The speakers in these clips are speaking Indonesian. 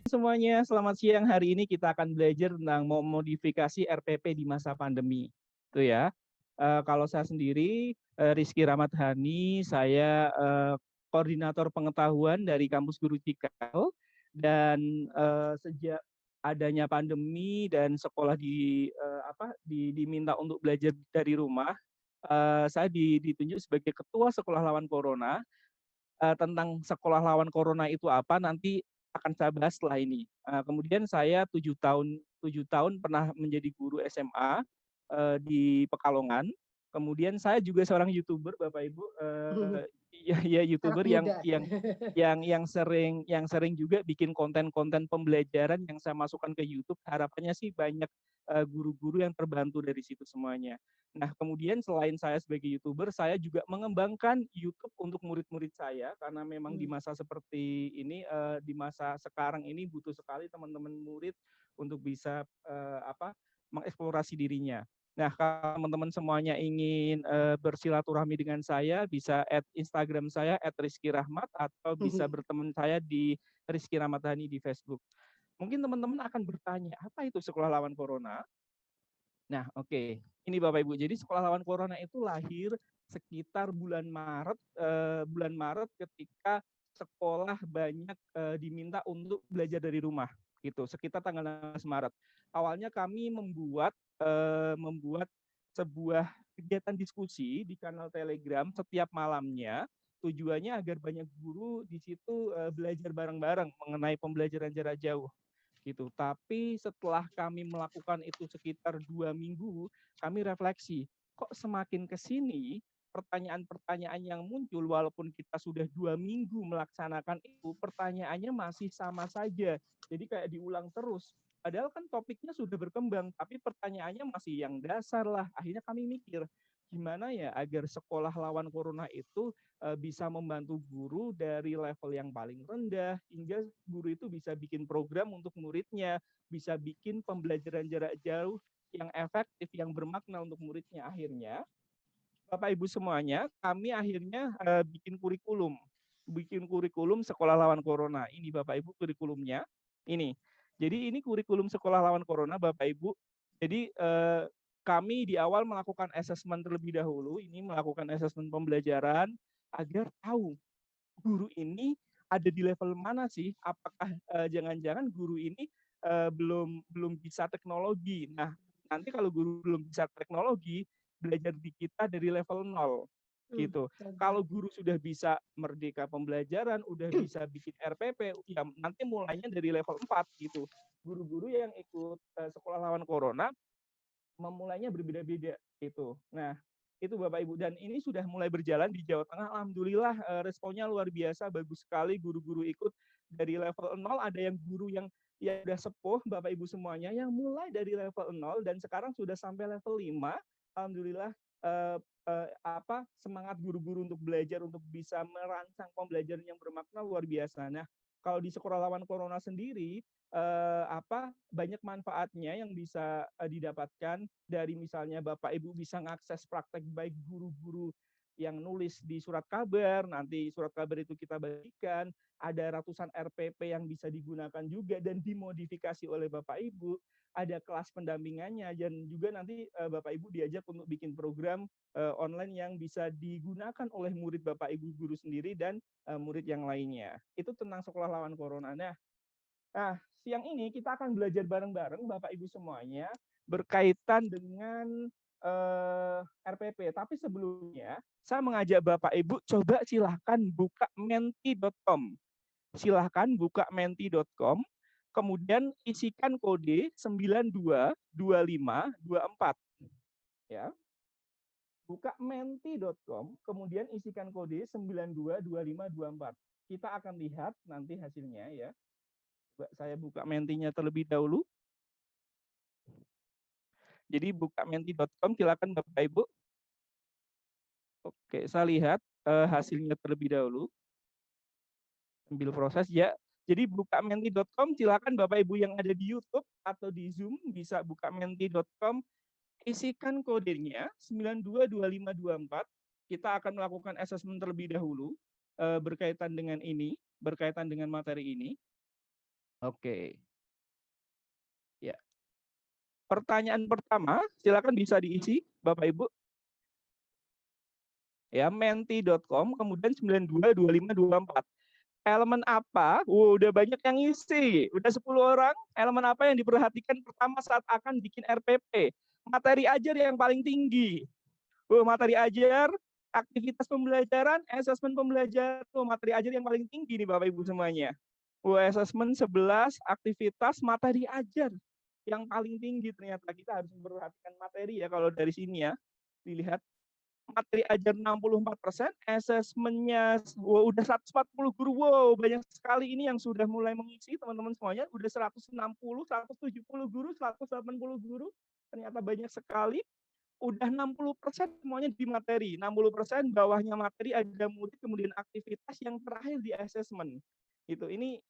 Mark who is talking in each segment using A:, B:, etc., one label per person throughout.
A: Semuanya, selamat siang. Hari ini kita akan belajar tentang memodifikasi RPP di masa pandemi. Itu ya. Kalau saya sendiri, Rizky Ramadhani, saya koordinator pengetahuan dari Kampus Guru Cikal, dan sejak adanya pandemi dan sekolah diminta untuk belajar dari rumah, saya ditunjuk sebagai ketua sekolah lawan corona. Tentang sekolah lawan corona itu apa, nanti akan saya bahas setelah ini. Kemudian saya 7 tahun pernah menjadi guru SMA di Pekalongan. Kemudian saya juga seorang YouTuber, Bapak Ibu. Ya
B: Anak
A: YouTuber yang
B: muda.
A: yang yang sering juga bikin konten-konten pembelajaran yang saya masukkan ke YouTube. Harapannya sih banyak guru-guru yang terbantu dari situ semuanya. Nah, kemudian selain saya sebagai YouTuber, saya juga mengembangkan YouTube untuk murid-murid saya karena memang di
B: Hmm.
A: masa seperti ini, di masa sekarang ini butuh sekali teman-teman murid untuk bisa mengeksplorasi dirinya. Nah, kalau teman-teman semuanya ingin bersilaturahmi dengan saya, bisa add Instagram saya @rizkyrahmat atau bisa berteman saya di Rizky Ramadhani di Facebook. Mungkin teman-teman akan bertanya, apa itu sekolah lawan corona? Nah, oke. Ini Bapak Ibu. Jadi sekolah lawan corona itu lahir sekitar bulan Maret ketika sekolah banyak diminta untuk belajar dari rumah gitu. Sekitar tanggal 16 Maret. Awalnya kami membuat sebuah kegiatan diskusi di kanal Telegram setiap malamnya. Tujuannya agar banyak guru di situ belajar bareng-bareng mengenai pembelajaran jarak jauh gitu. Tapi setelah kami melakukan itu sekitar 2 minggu, kami refleksi, kok semakin ke sini pertanyaan-pertanyaan yang muncul walaupun kita sudah 2 minggu melaksanakan itu, pertanyaannya masih sama saja. Jadi kayak diulang terus. Padahal kan topiknya sudah berkembang, tapi pertanyaannya masih yang dasar lah. Akhirnya kami mikir, gimana ya agar sekolah lawan corona itu bisa membantu guru dari level yang paling rendah hingga guru itu bisa bikin program untuk muridnya, bisa bikin pembelajaran jarak jauh yang efektif, yang bermakna untuk muridnya. Akhirnya, Bapak Ibu semuanya, kami akhirnya bikin kurikulum sekolah lawan corona. Ini Bapak Ibu kurikulumnya. Ini. Jadi ini kurikulum sekolah lawan corona, Bapak Ibu. Jadi kami di awal melakukan asesmen terlebih dahulu, ini melakukan asesmen pembelajaran agar tahu guru ini ada di level mana sih? Apakah jangan-jangan guru ini belum belum bisa teknologi? Nah, nanti kalau guru belum bisa teknologi, belajar di kita dari level nol gitu. Kalau
B: Contohnya.
A: guru sudah bisa merdeka pembelajaran, udah bisa bikin RPP, ya nanti mulainya dari level 4 gitu. Guru-guru yang ikut sekolah lawan corona memulainya berbeda-beda itu. Nah, itu Bapak Ibu, dan ini sudah mulai berjalan di Jawa Tengah. Alhamdulillah responnya luar biasa, bagus sekali guru-guru ikut dari level 0, ada yang guru yang udah sepuh Bapak Ibu semuanya yang mulai dari level 0 dan sekarang sudah sampai level 5. Alhamdulillah semangat guru-guru untuk belajar untuk bisa merancang pembelajaran yang bermakna luar biasa. Nah, kalau di sekolah lawan corona sendiri banyak manfaatnya yang bisa didapatkan dari misalnya Bapak Ibu bisa mengakses praktek baik guru-guru yang nulis di surat kabar, nanti surat kabar itu kita bagikan, ada ratusan RPP yang bisa digunakan juga dan dimodifikasi oleh Bapak Ibu, ada kelas pendampingannya dan juga nanti Bapak Ibu diajak untuk bikin program online yang bisa digunakan oleh murid Bapak Ibu guru sendiri dan murid yang lainnya. Itu tentang sekolah lawan corona. Nah, siang ini kita akan belajar bareng-bareng Bapak Ibu semuanya berkaitan dengan RPP. Tapi sebelumnya, saya mengajak Bapak Ibu coba silahkan buka menti.com. Silahkan buka menti.com, kemudian isikan kode 922524. Ya. Buka menti.com, kemudian isikan kode 922524. Kita akan lihat nanti hasilnya ya. Saya buka mentinya terlebih dahulu. Jadi buka menti.com, silakan Bapak Ibu. Oke, saya lihat hasilnya terlebih dahulu. Sambil proses ya. Jadi buka menti.com, silakan Bapak Ibu yang ada di YouTube atau di Zoom bisa buka menti.com, isikan kodenya 922524. Kita akan melakukan asesmen terlebih dahulu berkaitan dengan ini, berkaitan dengan materi ini. Oke. Ya. Pertanyaan pertama, silakan bisa diisi Bapak Ibu. Ya, menti.com kemudian 922524. Elemen apa? Udah banyak yang ngisi. Udah 10 orang. Elemen apa yang diperhatikan pertama saat akan bikin RPP? Materi ajar yang paling tinggi. Materi ajar, aktivitas pembelajaran, asesmen pembelajaran. Materi ajar yang paling tinggi nih Bapak Ibu semuanya. Asesmen 11, aktivitas materi ajar yang paling tinggi. Ternyata kita harus memperhatikan materi ya kalau dari sini ya. Dilihat materi ajar 64%, asesmennya udah 140 guru. Wow, banyak sekali ini yang sudah mulai mengisi teman-teman semuanya. Udah 160, 170 guru, 180 guru. Ternyata banyak sekali. Udah 60% semuanya di materi. 60% bawahnya materi, ada murid, kemudian aktivitas, yang terakhir di asesmen. Gitu. Ini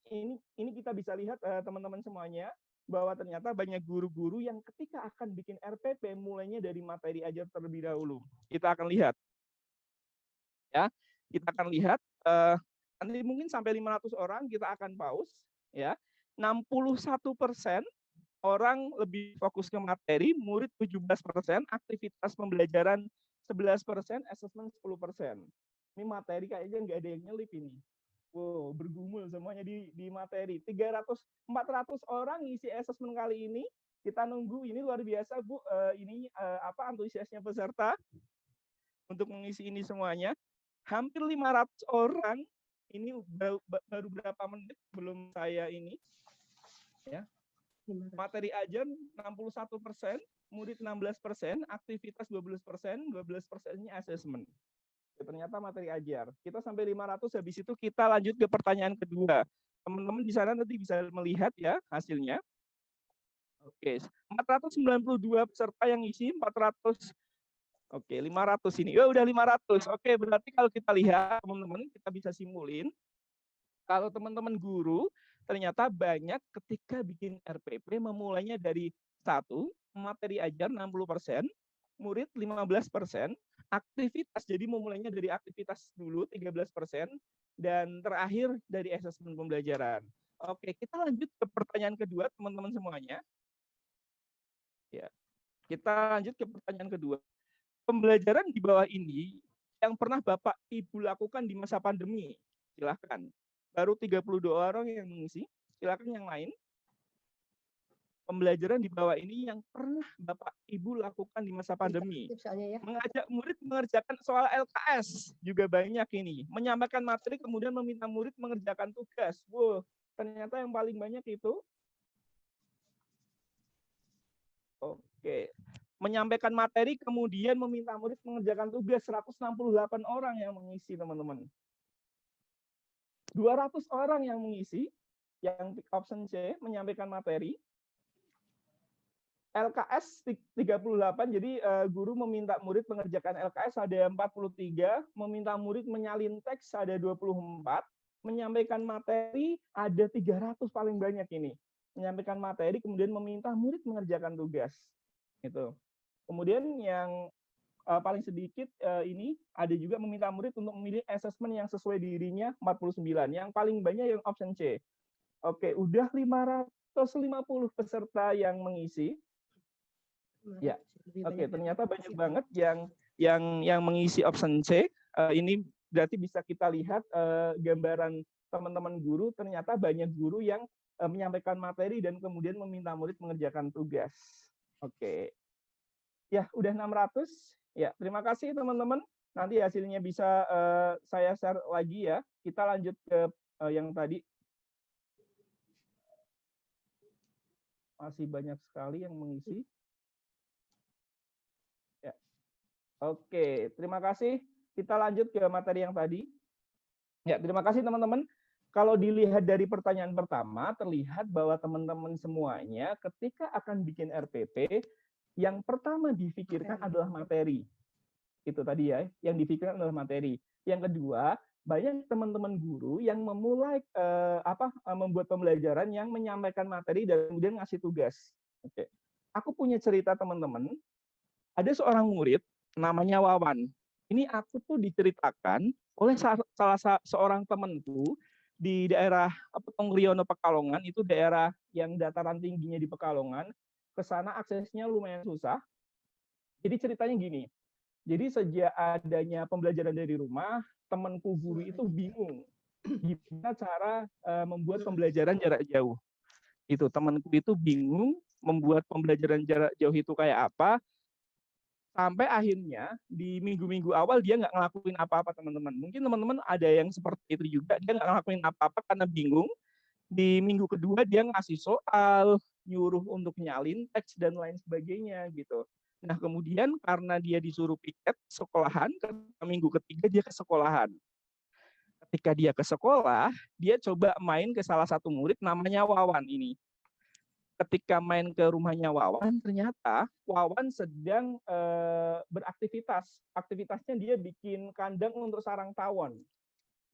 A: kita bisa lihat teman-teman semuanya, bahwa ternyata banyak guru-guru yang ketika akan bikin RPP mulainya dari materi ajar terlebih dahulu. Kita akan lihat. Ya, kita akan lihat nanti mungkin sampai 500 orang kita akan pause ya. 61% orang lebih fokus ke materi, murid 17%, aktivitas pembelajaran 11%, asesmen 10%. Ini materi kayaknya nggak ada yang nyelip ini. Wow, bergumul semuanya di materi. 400 orang ngisi asesmen kali ini. Kita nunggu, ini luar biasa Bu. Ini apa antusiasnya peserta untuk mengisi ini semuanya. Hampir 500 orang. Ini baru berapa menit belum saya ini. Ya. Materi ajar 61%, murid 16%, aktivitas 12%, 12%-nya asesmen. Ternyata materi ajar. Kita sampai 500, habis itu kita lanjut ke pertanyaan kedua. Teman-teman di sana nanti bisa melihat ya hasilnya. Oke, 492 peserta yang isi, 400. Oke, 500 ini. Oh, udah 500. Oke, berarti kalau kita lihat teman-teman, kita bisa simulin. Kalau teman-teman guru, ternyata banyak ketika bikin RPP memulainya dari 1, materi ajar 60%, murid 15%, aktivitas, jadi memulainya dari aktivitas dulu 13%, dan terakhir dari asesmen pembelajaran. Oke, kita lanjut ke pertanyaan kedua, teman-teman semuanya. Ya, kita lanjut ke pertanyaan kedua. Pembelajaran di bawah ini yang pernah Bapak Ibu lakukan di masa pandemi, silahkan. Baru 32 orang yang mengisi, silakan yang lain. Pembelajaran di bawah ini yang pernah Bapak Ibu lakukan di masa pandemi. Mengajak murid mengerjakan soal LKS, juga banyak ini. Menyampaikan materi, kemudian meminta murid mengerjakan tugas. Wow, ternyata yang paling banyak itu. Oke. Menyampaikan materi, kemudian meminta murid mengerjakan tugas. 168 orang yang mengisi, teman-teman. 200 orang yang mengisi, yang option C, menyampaikan materi. LKS 38, jadi guru meminta murid mengerjakan LKS ada 43, meminta murid menyalin teks ada 24, menyampaikan materi ada 300 paling banyak ini. Menyampaikan materi, kemudian meminta murid mengerjakan tugas. Itu. Kemudian yang paling sedikit ini ada juga meminta murid untuk memilih asesmen yang sesuai dirinya 49. Yang paling banyak yang option C. Oke, udah 550 peserta yang mengisi. Ya, oke, ternyata banyak banget yang mengisi option C. Ini berarti bisa kita lihat gambaran teman-teman guru. Ternyata banyak guru yang menyampaikan materi dan kemudian meminta murid mengerjakan tugas. Oke, ya udah 600. Ya, terima kasih teman-teman. Nanti hasilnya bisa saya share lagi ya. Kita lanjut ke yang tadi. Masih banyak sekali yang mengisi. Ya. Oke, terima kasih. Kita lanjut ke materi yang tadi. Ya, terima kasih teman-teman. Kalau dilihat dari pertanyaan pertama, terlihat bahwa teman-teman semuanya ketika akan bikin RPP, yang pertama difikirkan adalah materi. Itu tadi ya, yang difikirkan adalah materi. Yang kedua, banyak teman-teman guru yang memulai membuat pembelajaran yang menyampaikan materi dan kemudian ngasih tugas. Oke. Aku punya cerita teman-teman. Ada seorang murid namanya Wawan. Ini aku tuh diceritakan oleh salah seorang temanku di daerah Petongriono Pekalongan, itu daerah yang dataran tingginya di Pekalongan. Ke sana aksesnya lumayan susah. Jadi ceritanya gini, jadi sejak adanya pembelajaran dari rumah, temanku guru itu bingung gimana cara membuat pembelajaran jarak jauh. Itu temanku itu bingung membuat pembelajaran jarak jauh itu kayak apa, sampai akhirnya di minggu-minggu awal dia nggak ngelakuin apa-apa, teman-teman. Mungkin teman-teman ada yang seperti itu juga, dia nggak ngelakuin apa-apa karena bingung. Di minggu kedua dia ngasih soal, nyuruh untuk nyalin teks dan lain sebagainya gitu. Nah kemudian karena dia disuruh piket sekolahan, ke minggu ketiga dia ke sekolahan. Ketika dia ke sekolah, dia coba main ke salah satu murid namanya Wawan ini. Ketika main ke rumahnya Wawan, ternyata Wawan sedang beraktivitas. Aktivitasnya dia bikin kandang untuk sarang tawon.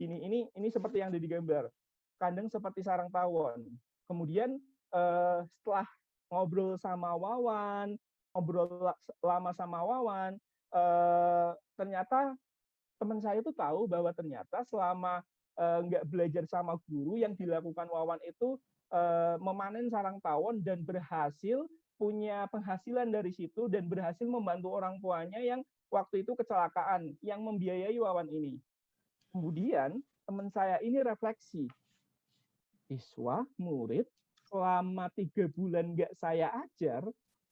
A: Ini seperti yang ada di gambar. Kandang seperti sarang tawon. Kemudian setelah ngobrol sama Wawan, ngobrol lama sama Wawan, ternyata teman saya itu tahu bahwa ternyata selama nggak belajar sama guru, yang dilakukan Wawan itu memanen sarang tawon dan berhasil punya penghasilan dari situ dan berhasil membantu orang tuanya yang waktu itu kecelakaan, yang membiayai Wawan ini. Kemudian teman saya ini refleksi, siswa murid selama 3 bulan nggak saya ajar,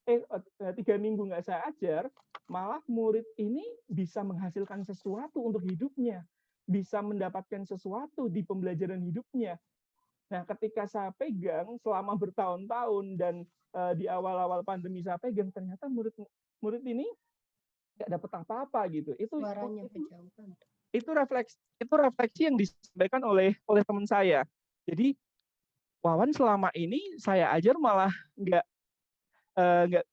A: 3 minggu nggak saya ajar, malah murid ini bisa menghasilkan sesuatu untuk hidupnya, bisa mendapatkan sesuatu di pembelajaran hidupnya. Nah, ketika saya pegang selama bertahun-tahun dan di awal-awal pandemi saya pegang, ternyata murid ini nggak dapat apa-apa gitu. Itu refleksi yang disampaikan oleh teman saya. Jadi Wawan selama ini saya ajar malah nggak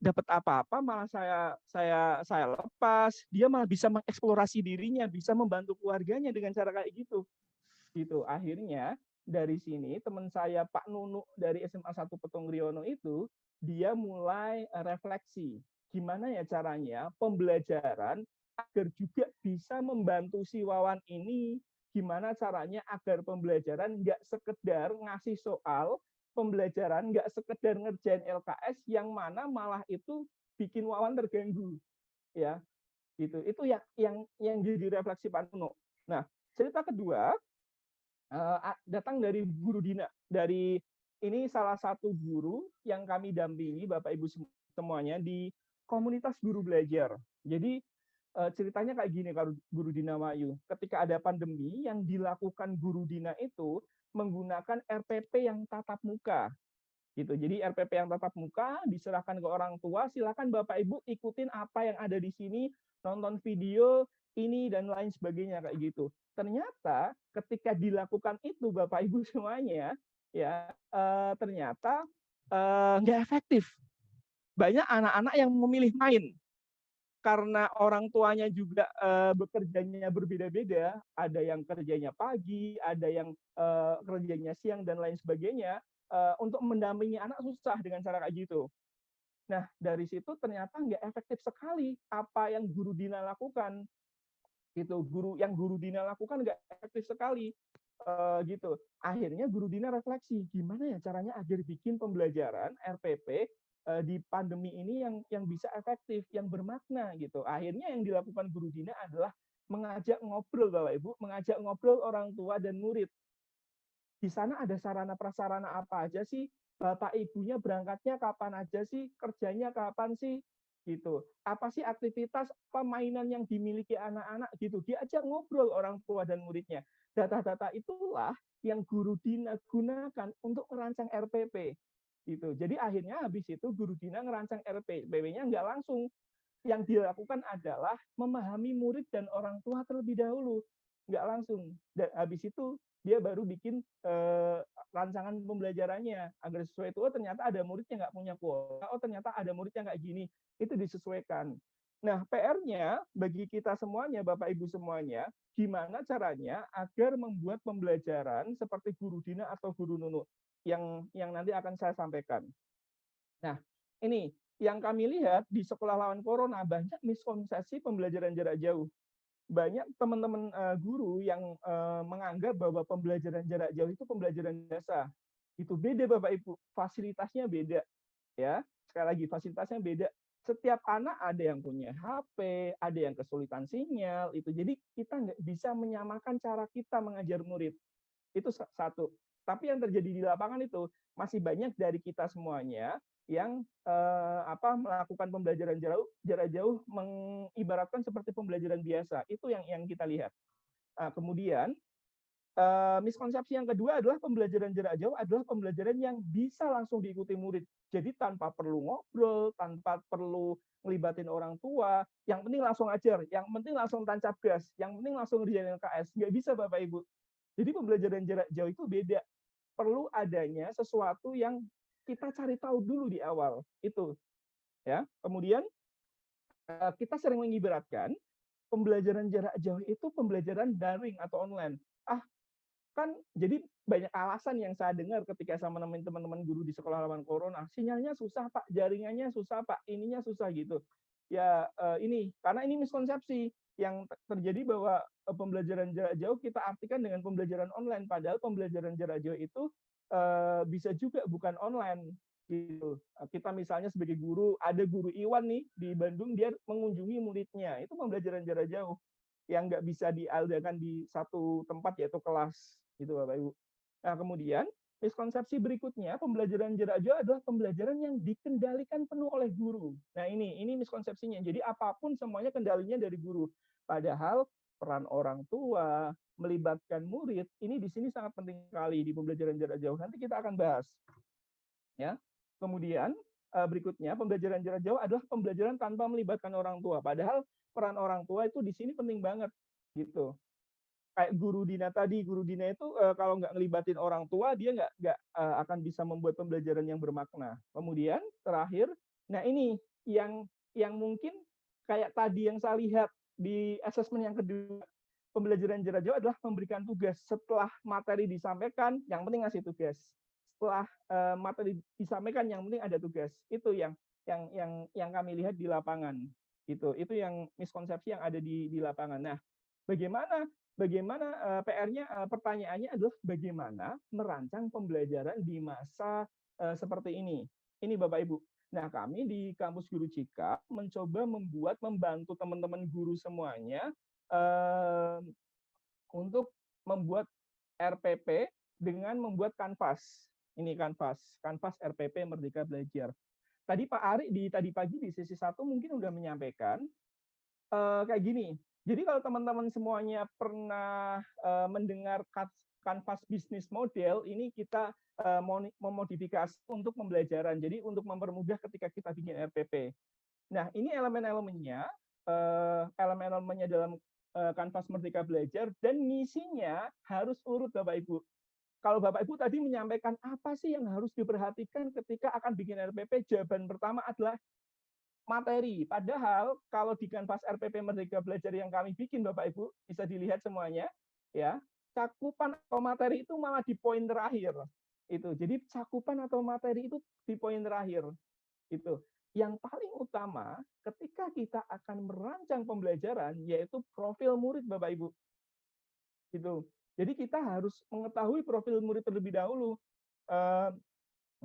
A: dapat apa-apa, malah saya lepas, dia malah bisa mengeksplorasi dirinya, bisa membantu keluarganya dengan cara kayak gitu. Akhirnya dari sini teman saya Pak Nunu dari SMA 1 Petongriono itu dia mulai refleksi gimana ya caranya pembelajaran agar juga bisa membantu si Wawan ini, gimana caranya agar pembelajaran nggak sekedar ngasih soal, pembelajaran nggak sekedar ngerjain LKS yang mana malah itu bikin Wawan terganggu, ya gitu. Itu yang jadi refleksi Pak Nuno. Nah, cerita kedua datang dari guru Dina. Dari ini salah satu guru yang kami dampingi Bapak Ibu semuanya di komunitas guru belajar. Jadi ceritanya kayak gini kalau Guru Dina Wayu. Ketika ada pandemi, yang dilakukan Guru Dina itu menggunakan RPP yang tatap muka. Gitu. Jadi RPP yang tatap muka diserahkan ke orang tua, silakan Bapak Ibu ikutin apa yang ada di sini, nonton video ini dan lain sebagainya kayak gitu. Ternyata ketika dilakukan itu Bapak Ibu semuanya, ya ternyata nggak efektif. Banyak anak-anak yang memilih main karena orang tuanya juga bekerjanya berbeda-beda, ada yang kerjanya pagi, ada yang kerjanya siang dan lain sebagainya. Untuk mendampingi anak susah dengan cara kayak gitu. Nah, dari situ ternyata nggak efektif sekali apa yang Guru Dina lakukan. Gitu, Guru Dina lakukan nggak efektif sekali. Gitu. Akhirnya Guru Dina refleksi, gimana ya caranya agar bikin pembelajaran RPP di pandemi ini yang bisa efektif, yang bermakna gitu. Akhirnya yang dilakukan Guru Dina adalah mengajak ngobrol Bapak Ibu, mengajak ngobrol orang tua dan murid. Di sana ada sarana prasarana apa aja sih? Bapak ibunya berangkatnya kapan aja sih? Kerjanya kapan sih? Gitu. Apa sih aktivitas, apa mainan yang dimiliki anak-anak gitu. Diajak ngobrol orang tua dan muridnya. Data-data itulah yang Guru Dina gunakan untuk merancang RPP. Gitu. Jadi akhirnya habis itu Guru Dina ngerancang RPP-nya nggak langsung. Yang dilakukan adalah memahami murid dan orang tua terlebih dahulu, nggak langsung. Dan habis itu dia baru bikin rancangan pembelajarannya agar sesuai itu. Oh ternyata ada murid yang nggak punya kuota, oh ternyata ada murid yang nggak gini, itu disesuaikan. Nah PR-nya bagi kita semuanya, Bapak Ibu semuanya, gimana caranya agar membuat pembelajaran seperti Guru Dina atau Guru Nunu yang nanti akan saya sampaikan. Nah ini yang kami lihat di sekolah lawan corona banyak miskonsepsi pembelajaran jarak jauh. banyak teman-teman guru yang menganggap bahwa pembelajaran jarak jauh itu pembelajaran biasa. Itu beda Bapak Ibu, fasilitasnya beda ya. Sekali lagi fasilitasnya beda. Setiap anak ada yang punya HP, ada yang kesulitan sinyal itu. Jadi kita nggak bisa menyamakan cara kita mengajar murid. Itu satu. Tapi yang terjadi di lapangan itu masih banyak dari kita semuanya yang melakukan pembelajaran jarak jauh mengibaratkan seperti pembelajaran biasa. Itu yang kita lihat. Kemudian miskonsepsi yang kedua adalah pembelajaran jarak jauh adalah pembelajaran yang bisa langsung diikuti murid. Jadi tanpa perlu ngobrol, tanpa perlu ngelibatin orang tua, yang penting langsung ajar, yang penting langsung tancap gas, yang penting langsung ngerjain LKS. Nggak bisa Bapak Ibu. Jadi pembelajaran jarak jauh itu beda. Perlu adanya sesuatu yang kita cari tahu dulu di awal. Itu ya. Kemudian kita sering mengibaratkan pembelajaran jarak jauh itu pembelajaran daring atau online. Kan jadi banyak alasan yang saya dengar ketika saya menemani teman-teman guru di sekolah lawan corona. Sinyalnya susah Pak, jaringannya susah Pak, ininya susah gitu. Ya ini karena ini miskonsepsi yang terjadi bahwa pembelajaran jarak jauh kita artikan dengan pembelajaran online, padahal pembelajaran jarak jauh itu bisa juga bukan online gitu. Kita misalnya sebagai guru, ada guru Iwan nih di Bandung, dia mengunjungi muridnya, itu pembelajaran jarak jauh yang nggak bisa diadakan di satu tempat yaitu kelas gitu Bapak Ibu. Nah kemudian miskonsepsi berikutnya pembelajaran jarak jauh adalah pembelajaran yang dikendalikan penuh oleh guru. Nah ini miskonsepsinya. Jadi apapun semuanya kendalinya dari guru. Padahal peran orang tua, melibatkan murid, ini di sini sangat penting sekali di pembelajaran jarak jauh. Nanti kita akan bahas. Ya. Kemudian berikutnya pembelajaran jarak jauh adalah pembelajaran tanpa melibatkan orang tua. Padahal peran orang tua itu di sini penting banget gitu. Kayak guru Dina tadi, guru Dina itu kalau nggak ngelibatin orang tua dia nggak akan bisa membuat pembelajaran yang bermakna. Kemudian terakhir, nah ini yang mungkin kayak tadi yang saya lihat di asesmen yang kedua, pembelajaran jarak jauh adalah memberikan tugas setelah materi disampaikan, yang penting ngasih tugas. Setelah materi disampaikan, yang penting ada tugas. Itu yang kami lihat di lapangan. Itu yang miskonsepsi yang ada di lapangan. Nah, bagaimana PR-nya, pertanyaannya adalah bagaimana merancang pembelajaran di masa seperti ini. Ini Bapak Ibu. Nah, kami di Kampus Guru Cika mencoba membantu teman-teman guru semuanya untuk membuat RPP dengan membuat kanvas. Ini kanvas RPP Merdeka Belajar. Tadi Pak Ari tadi pagi di sesi 1 mungkin udah menyampaikan kayak gini. Jadi kalau teman-teman semuanya pernah mendengar kanvas bisnis model, ini kita memodifikasi untuk pembelajaran. Jadi untuk mempermudah ketika kita bikin RPP. Nah, ini elemen-elemennya dalam kanvas Merdeka Belajar dan misinya harus urut Bapak Ibu. Kalau Bapak Ibu tadi menyampaikan apa sih yang harus diperhatikan ketika akan bikin RPP, jawaban pertama adalah materi. Padahal kalau di kanvas RPP Merdeka Belajar yang kami bikin Bapak Ibu, bisa dilihat semuanya, ya. Cakupan atau materi itu malah di poin terakhir. Itu. Jadi cakupan atau materi itu di poin terakhir. Itu. Yang paling utama ketika kita akan merancang pembelajaran yaitu profil murid Bapak Ibu. Gitu. Jadi kita harus mengetahui profil murid terlebih dahulu.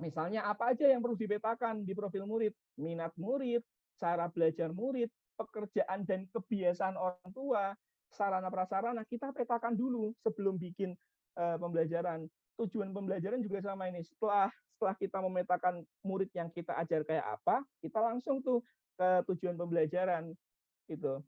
A: Misalnya apa aja yang perlu dipetakan di profil murid, minat murid, cara belajar murid, pekerjaan dan kebiasaan orang tua, sarana prasarana kita petakan dulu sebelum bikin pembelajaran. Tujuan pembelajaran juga sama ini. Setelah kita memetakan murid yang kita ajar kayak apa, kita langsung tuh ke tujuan pembelajaran itu.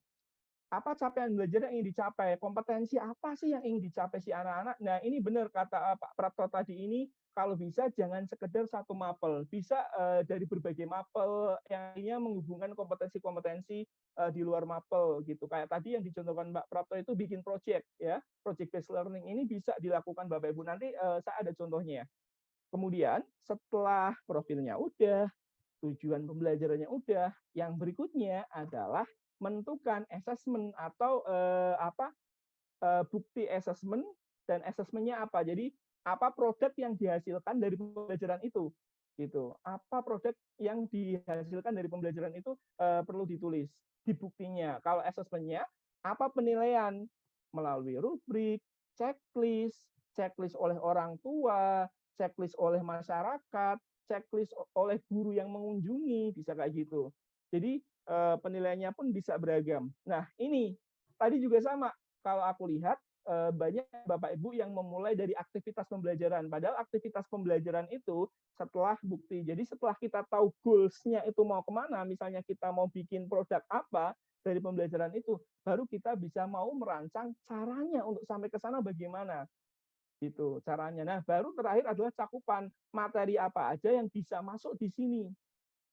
A: Apa capaian belajar yang ingin dicapai, kompetensi apa sih yang ingin dicapai si anak-anak. Nah ini benar kata Pak Prapto tadi, ini kalau bisa jangan sekedar satu mapel, bisa dari berbagai mapel yang menghubungkan kompetensi-kompetensi di luar mapel gitu. Kayak tadi yang dicontohkan Pak Prapto itu bikin project ya, project based learning ini bisa dilakukan Bapak Ibu. Nanti saya ada contohnya. Kemudian setelah profilnya udah, tujuan pembelajarannya udah, yang berikutnya adalah menentukan assessment atau bukti assessment dan assessmentnya apa. Jadi apa produk yang dihasilkan dari pembelajaran itu, gitu. Apa produk yang dihasilkan dari pembelajaran itu perlu ditulis di buktinya. Kalau assessmentnya Apa penilaian? Melalui rubrik, checklist, checklist oleh orang tua, checklist oleh masyarakat, checklist oleh guru yang mengunjungi, bisa kayak gitu. Jadi penilaiannya pun bisa beragam. Nah, ini tadi juga sama. Kalau aku lihat banyak Bapak Ibu yang memulai dari aktivitas pembelajaran. Padahal aktivitas pembelajaran itu setelah bukti. Jadi setelah kita tahu goals-nya itu mau kemana, misalnya kita mau bikin produk apa dari pembelajaran itu, baru kita bisa mau merancang caranya untuk sampai ke sana bagaimana. Itu caranya. Nah, baru terakhir adalah cakupan materi apa aja yang bisa masuk di sini.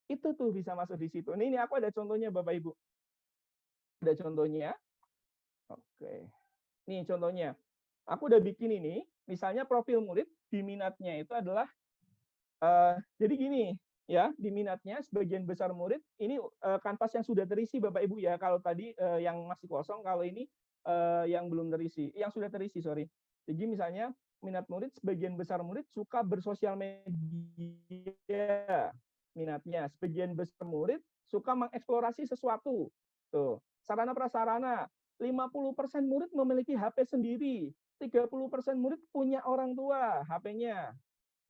A: Itu tuh bisa masuk di situ. Ini aku ada contohnya Bapak Ibu. Ada contohnya. Oke. Nih contohnya. Aku udah bikin ini, misalnya profil murid di minatnya itu adalah jadi gini, ya di minatnya sebagian besar murid ini kanvas yang sudah terisi Bapak Ibu ya. Kalau tadi yang masih kosong, kalau ini yang belum terisi, yang sudah terisi sorry. Jadi misalnya minat murid, sebagian besar murid suka bersosial media minatnya, sebagian besar murid suka mengeksplorasi sesuatu. Tuh, sarana prasarana, 50% murid memiliki HP sendiri, 30% murid punya orang tua HP-nya,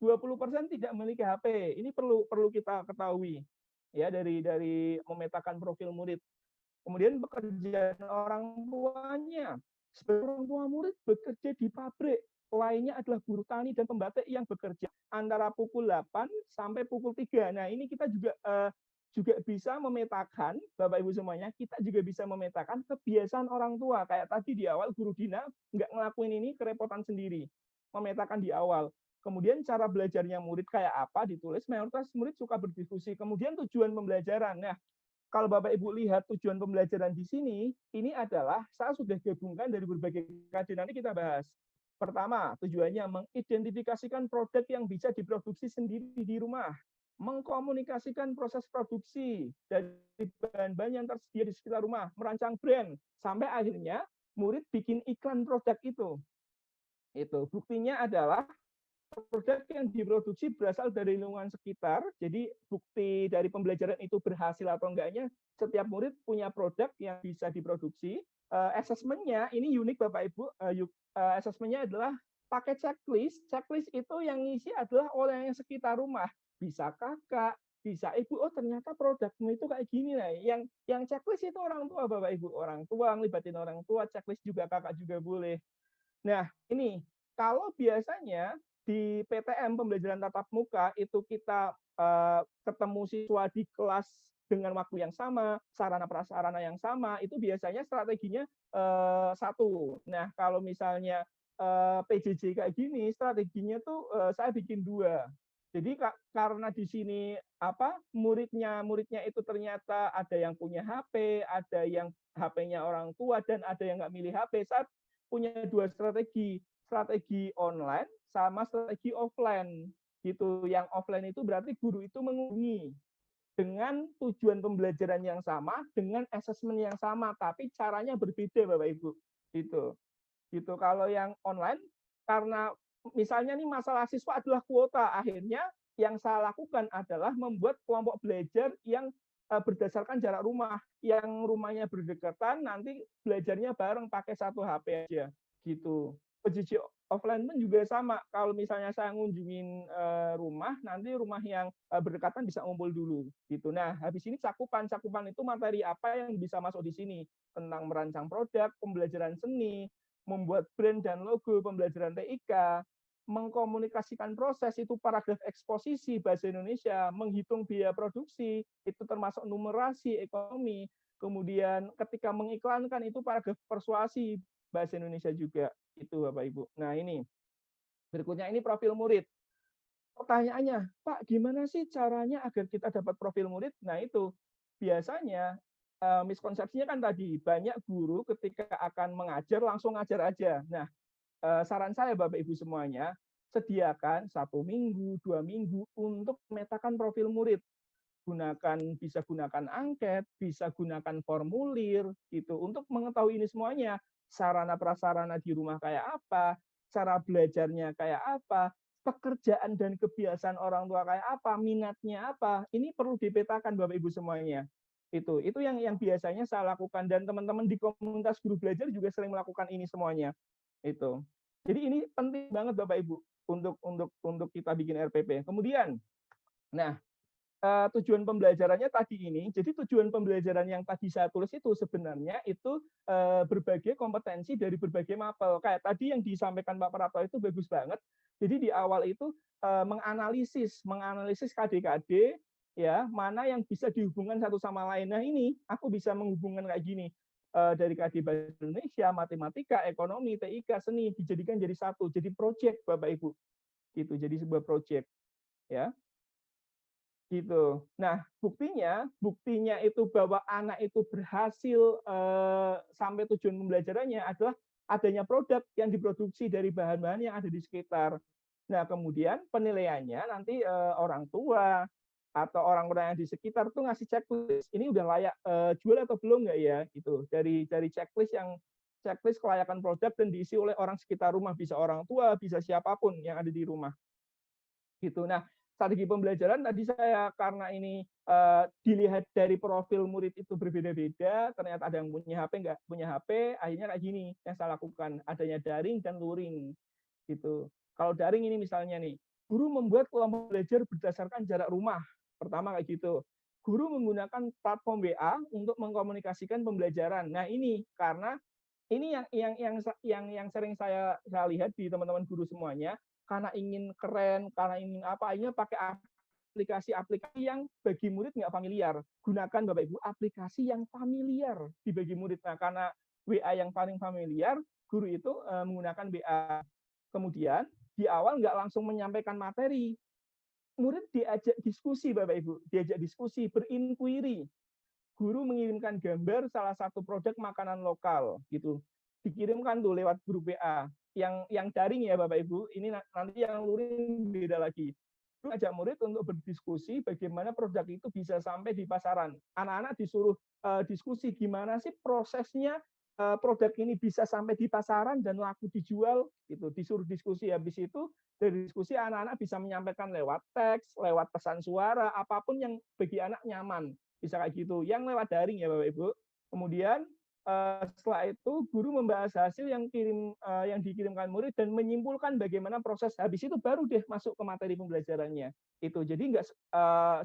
A: 20% tidak memiliki HP. Ini perlu kita ketahui ya dari memetakan profil murid. Kemudian pekerjaan orang tuanya. Sebagai orang tua murid bekerja di pabrik, lainnya adalah buruh tani dan pembatik yang bekerja antara pukul 8 sampai pukul 3. Nah, ini kita juga bisa memetakan, Bapak Ibu semuanya, kita juga bisa memetakan kebiasaan orang tua. Kayak tadi di awal guru Dina nggak ngelakuin ini, kerepotan sendiri. Memetakan di awal. Kemudian cara belajarnya murid kayak apa ditulis, mayoritas murid suka berdiskusi. Kemudian tujuan pembelajaran. Nah, kalau Bapak Ibu lihat tujuan pembelajaran di sini, ini adalah saya sudah gabungkan dari berbagai kajian, nanti kita bahas. Pertama, tujuannya mengidentifikasikan produk yang bisa diproduksi sendiri di rumah, mengkomunikasikan proses produksi dari bahan-bahan yang tersedia di sekitar rumah, merancang brand, sampai akhirnya murid bikin iklan produk itu. Itu buktinya adalah produk yang diproduksi berasal dari lingkungan sekitar. Jadi bukti dari pembelajaran itu berhasil atau enggaknya, setiap murid punya produk yang bisa diproduksi. Assessment-nya ini unik Bapak Ibu. Assessment-nya adalah pakai checklist. Checklist itu yang ngisi adalah orang yang sekitar rumah. Bisa kakak, bisa ibu. Oh ternyata produkmu itu kayak gini lah. Yang checklist itu orang tua Bapak Ibu. Orang tua, ngelibatin orang tua. Checklist juga kakak juga boleh. Nah ini kalau biasanya di PTM pembelajaran tatap muka itu kita ketemu siswa di kelas dengan waktu yang sama, sarana prasarana yang sama, itu biasanya strateginya satu. Nah, kalau misalnya PJJ kayak gini, strateginya tuh saya bikin dua. Jadi karena di sini apa muridnya itu ternyata ada yang punya HP, ada yang HP-nya orang tua dan ada yang nggak milih HP. Saya punya dua strategi online sama strategi offline gitu. Yang offline itu berarti guru itu mengunjungi dengan tujuan pembelajaran yang sama, dengan assessment yang sama, tapi caranya berbeda Bapak Ibu. Gitu. Kalau yang online karena misalnya nih masalah siswa adalah kuota, akhirnya yang saya lakukan adalah membuat kelompok belajar yang berdasarkan jarak rumah, yang rumahnya berdekatan, nanti belajarnya bareng pakai satu HP aja gitu. PJJ offline pun juga sama. Kalau misalnya saya ngunjungin rumah, nanti rumah yang berdekatan bisa ngumpul dulu gitu. Nah, habis ini cakupan itu materi apa yang bisa masuk di sini tentang merancang produk, pembelajaran seni, membuat brand dan logo, pembelajaran TIK, mengkomunikasikan proses itu paragraf eksposisi bahasa Indonesia, menghitung biaya produksi itu termasuk numerasi ekonomi, kemudian ketika mengiklankan itu paragraf persuasi bahasa Indonesia juga itu Bapak Ibu. Nah ini berikutnya ini profil murid. Pertanyaannya, Pak gimana sih caranya agar kita dapat profil murid? Nah itu biasanya miskonsepsinya kan tadi banyak guru ketika akan mengajar langsung ngajar aja. Nah saran saya Bapak Ibu semuanya, sediakan 1 minggu, 2 minggu untuk memetakan profil murid. Bisa gunakan angket, bisa gunakan formulir gitu untuk mengetahui ini semuanya. Sarana prasarana di rumah kayak apa, cara belajarnya kayak apa, pekerjaan dan kebiasaan orang tua kayak apa, minatnya apa. Ini perlu dipetakan Bapak Ibu semuanya. Itu yang biasanya saya lakukan, dan teman-teman di komunitas guru belajar juga sering melakukan ini semuanya. Itu. Jadi ini penting banget Bapak Ibu untuk kita bikin RPP. Kemudian, nah, tujuan pembelajarannya tadi ini, jadi tujuan pembelajaran yang tadi saya tulis itu sebenarnya itu berbagai kompetensi dari berbagai mapel. Kayak tadi yang disampaikan Pak Prapto itu bagus banget. Jadi di awal itu menganalisis KD-KD, ya, mana yang bisa dihubungkan satu sama lain. Nah ini aku bisa menghubungkan kayak gini, dari KD Bahasa Indonesia, matematika, ekonomi, TIK, seni, dijadikan jadi satu, jadi project Bapak Ibu. Gitu, jadi sebuah project, ya. Gitu. Nah, buktinya itu bahwa anak itu berhasil sampai tujuan pembelajarannya adalah adanya produk yang diproduksi dari bahan-bahan yang ada di sekitar. Nah, kemudian penilaiannya nanti orang tua atau orang-orang yang di sekitar tuh ngasih checklist. Ini udah layak jual atau belum nggak ya? Gitu. Dari checklist kelayakan produk dan diisi oleh orang sekitar rumah, bisa orang tua, bisa siapapun yang ada di rumah. Gitu. Nah, strategi pembelajaran tadi saya karena ini dilihat dari profil murid itu berbeda-beda, ternyata ada yang punya HP, nggak punya HP, akhirnya kayak gini yang saya lakukan, adanya daring dan luring. Gitu. Kalau daring ini misalnya nih, guru membuat kelompok belajar berdasarkan jarak rumah. Pertama kayak gitu. Guru menggunakan platform WA untuk mengkomunikasikan pembelajaran. Nah, ini karena ini yang sering saya lihat di teman-teman guru semuanya, karena ingin keren, karena ingin apa, akhirnya pakai aplikasi-aplikasi yang bagi murid nggak familiar. Gunakan Bapak Ibu aplikasi yang familiar dibagi murid. Nah, karena WA yang paling familiar, guru itu menggunakan WA. Kemudian di awal nggak langsung menyampaikan materi, murid diajak diskusi Bapak Ibu, diajak diskusi, berinquiry. Guru mengirimkan gambar salah satu produk makanan lokal gitu, dikirimkan tuh lewat grup WA. Yang daring ya Bapak Ibu, ini nanti yang luring beda lagi. Guru ajak murid untuk berdiskusi bagaimana produk itu bisa sampai di pasaran. Anak-anak disuruh diskusi gimana sih prosesnya produk ini bisa sampai di pasaran dan laku dijual gitu. Disuruh diskusi, habis itu dari diskusi anak-anak bisa menyampaikan lewat teks, lewat pesan suara, apapun yang bagi anak nyaman. Bisa kayak gitu. Yang lewat daring ya Bapak Ibu. Kemudian setelah itu guru membahas hasil yang dikirimkan murid dan menyimpulkan bagaimana proses. Habis itu baru deh masuk ke materi pembelajarannya. Itu jadi nggak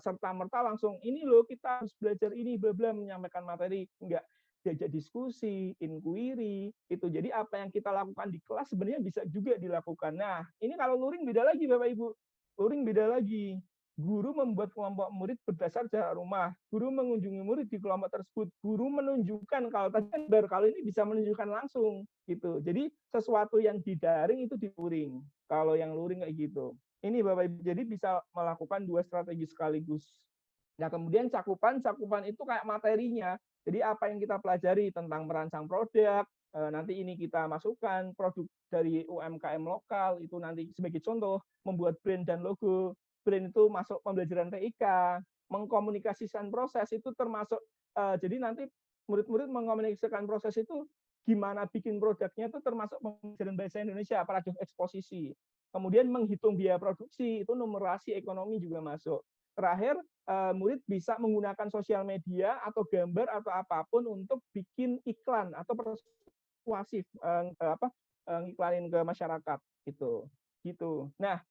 A: serta merta langsung ini loh kita harus belajar ini bla bla menyampaikan materi, nggak, diajak diskusi, inquiry itu. Jadi apa yang kita lakukan di kelas sebenarnya bisa juga dilakukan. Nah ini kalau luring beda lagi Bapak Ibu. Luring beda lagi. Guru membuat kelompok murid berdasar jarak rumah. Guru mengunjungi murid di kelompok tersebut. Guru menunjukkan, kalau tadi kan baru ini bisa menunjukkan langsung gitu. Jadi sesuatu yang di daring itu di luring. Kalau yang luring kayak gitu. Ini Bapak Ibu, jadi bisa melakukan dua strategi sekaligus. Nah, kemudian cakupan itu kayak materinya. Jadi apa yang kita pelajari tentang merancang produk, nanti ini kita masukkan produk dari UMKM lokal, itu nanti sebagai contoh, membuat brand dan logo. Brand itu masuk pembelajaran TIK, mengkomunikasikan proses itu termasuk, jadi nanti murid-murid mengkomunikasikan proses itu gimana bikin produknya itu termasuk pembelajaran bahasa Indonesia, paradigma eksposisi. Kemudian menghitung biaya produksi, itu numerasi ekonomi juga masuk. Terakhir, murid bisa menggunakan sosial media atau gambar atau apapun untuk bikin iklan atau persuasif, ngiklanin ke masyarakat gitu. Nah,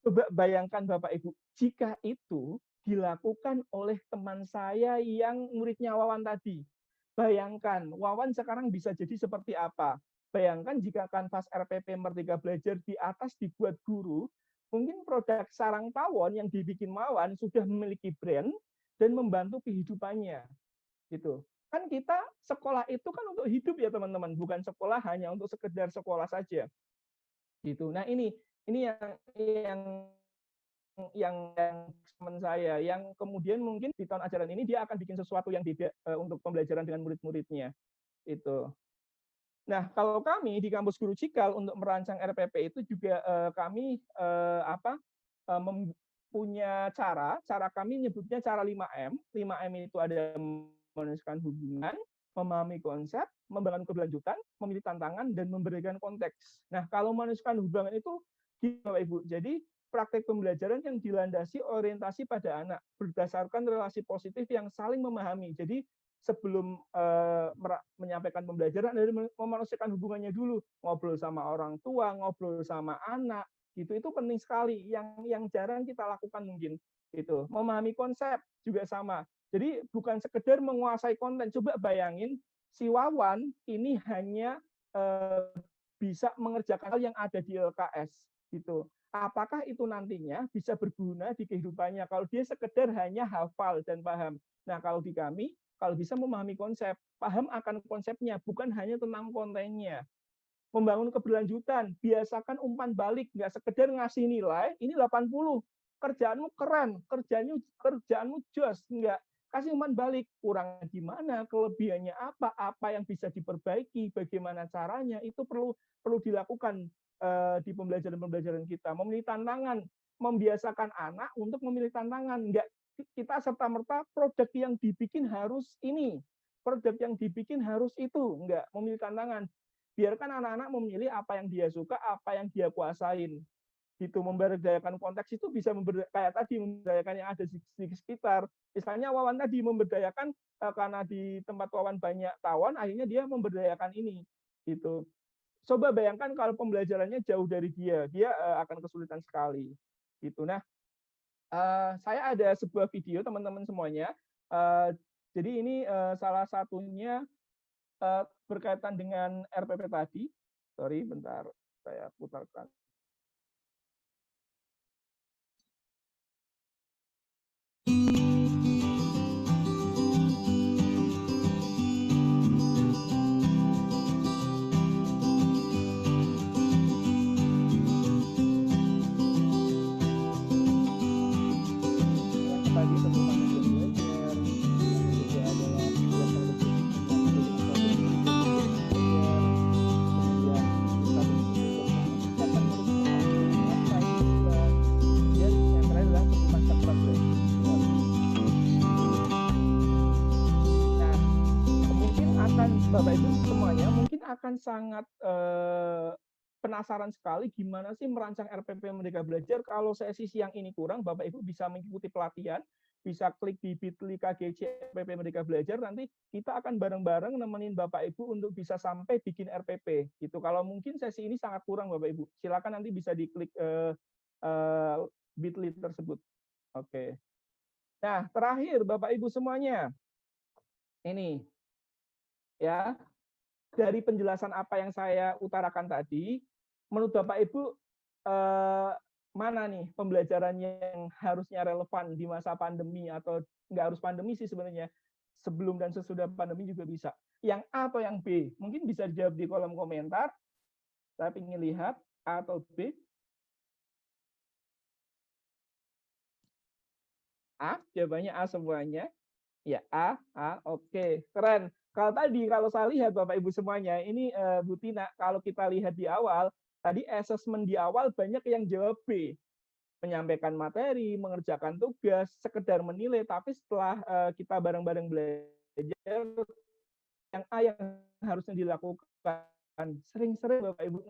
A: coba bayangkan Bapak Ibu, jika itu dilakukan oleh teman saya yang muridnya Wawan tadi. Bayangkan, Wawan sekarang bisa jadi seperti apa? Bayangkan jika kanvas RPP Merdeka Belajar di atas dibuat guru, mungkin produk sarang tawon yang dibikin Wawan sudah memiliki brand dan membantu kehidupannya. Gitu. Kan kita sekolah itu kan untuk hidup ya teman-teman, bukan sekolah hanya untuk sekedar sekolah saja. Gitu. Nah, ini yang teman saya yang kemudian mungkin di tahun ajaran ini dia akan bikin sesuatu yang beda untuk pembelajaran dengan murid-muridnya itu. Nah, kalau kami di kampus Guru Cikal untuk merancang RPP itu juga kami punya cara kami nyebutnya cara 5M. 5M itu ada menuliskan hubungan, memahami konsep, membangun keberlanjutan, memilih tantangan, dan memberikan konteks. Nah, kalau menuliskan hubungan itu gini Bapak Ibu, jadi praktek pembelajaran yang dilandasi orientasi pada anak berdasarkan relasi positif yang saling memahami. Jadi sebelum menyampaikan pembelajaran dari memanusiakan hubungannya dulu, ngobrol sama orang tua, ngobrol sama anak, gitu itu penting sekali. Yang jarang kita lakukan mungkin itu. Memahami konsep juga sama. Jadi bukan sekedar menguasai konten. Coba bayangin si Wawan ini hanya bisa mengerjakan hal yang ada di LKS gitu. Apakah itu nantinya bisa berguna di kehidupannya kalau dia sekedar hanya hafal dan paham. Nah, kalau di kami, kalau bisa memahami konsep, paham akan konsepnya, bukan hanya tentang kontennya. Membangun keberlanjutan, biasakan umpan balik, nggak sekedar ngasih nilai, ini 80, kerjaanmu keren, kerjaanmu jos, nggak kasih umpan balik, kurang di mana, kelebihannya apa yang bisa diperbaiki, bagaimana caranya, itu perlu dilakukan di pembelajaran kita. Memilih tantangan, membiasakan anak untuk memilih tantangan, nggak kita serta-merta produk yang dibikin harus ini, produk yang dibikin harus itu, nggak memilih tantangan. Biarkan anak-anak memilih apa yang dia suka, apa yang dia kuasain. Gitu, memberdayakan konteks itu bisa kayak tadi memberdayakan yang ada di sekitar. Misalnya Wawan tadi memberdayakan karena di tempat Wawan banyak tawon, akhirnya dia memberdayakan ini. Gitu. Coba bayangkan kalau pembelajarannya jauh dari dia akan kesulitan sekali. Gitu. Nah, saya ada sebuah video teman-teman semuanya. Jadi ini salah satunya berkaitan dengan RPP tadi. Sorry, bentar, saya putarkan. Bapak Ibu semuanya mungkin akan sangat penasaran sekali gimana sih merancang RPP Merdeka Belajar. Kalau sesi siang ini kurang, Bapak Ibu bisa mengikuti pelatihan, bisa klik di bit.ly KGC RPP Merdeka Belajar, nanti kita akan bareng-bareng nemenin Bapak Ibu untuk bisa sampai bikin RPP. Gitu. Kalau mungkin sesi ini sangat kurang Bapak Ibu, silakan nanti bisa diklik bit.ly tersebut. Oke. Nah, terakhir Bapak Ibu semuanya, ini ya, dari penjelasan apa yang saya utarakan tadi, menurut Bapak Ibu mana nih pembelajaran yang harusnya relevan di masa pandemi atau nggak harus pandemi sih sebenarnya, sebelum dan sesudah pandemi juga bisa. Yang A atau yang B? Mungkin bisa dijawab di kolom komentar. Saya ingin lihat A atau B. A, jawabannya A semuanya. Ya, oke, keren. Kalau saya lihat Bapak Ibu semuanya, ini Bu Tina, kalau kita lihat di awal, tadi assessment di awal banyak yang jawab B. Menyampaikan materi, mengerjakan tugas, sekedar menilai, tapi setelah kita bareng-bareng belajar, yang A yang harusnya dilakukan. Sering-sering Bapak Ibu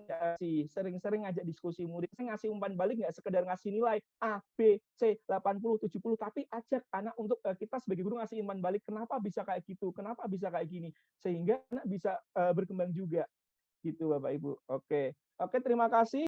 A: sering-sering ngajak diskusi murid, saya ngasih umpan balik nggak sekedar ngasih nilai A, B, C, 80, 70, tapi ajak anak untuk kita sebagai guru ngasih umpan balik, kenapa bisa kayak gitu, kenapa bisa kayak gini, sehingga anak bisa berkembang juga. Gitu Bapak Ibu. Oke, terima kasih.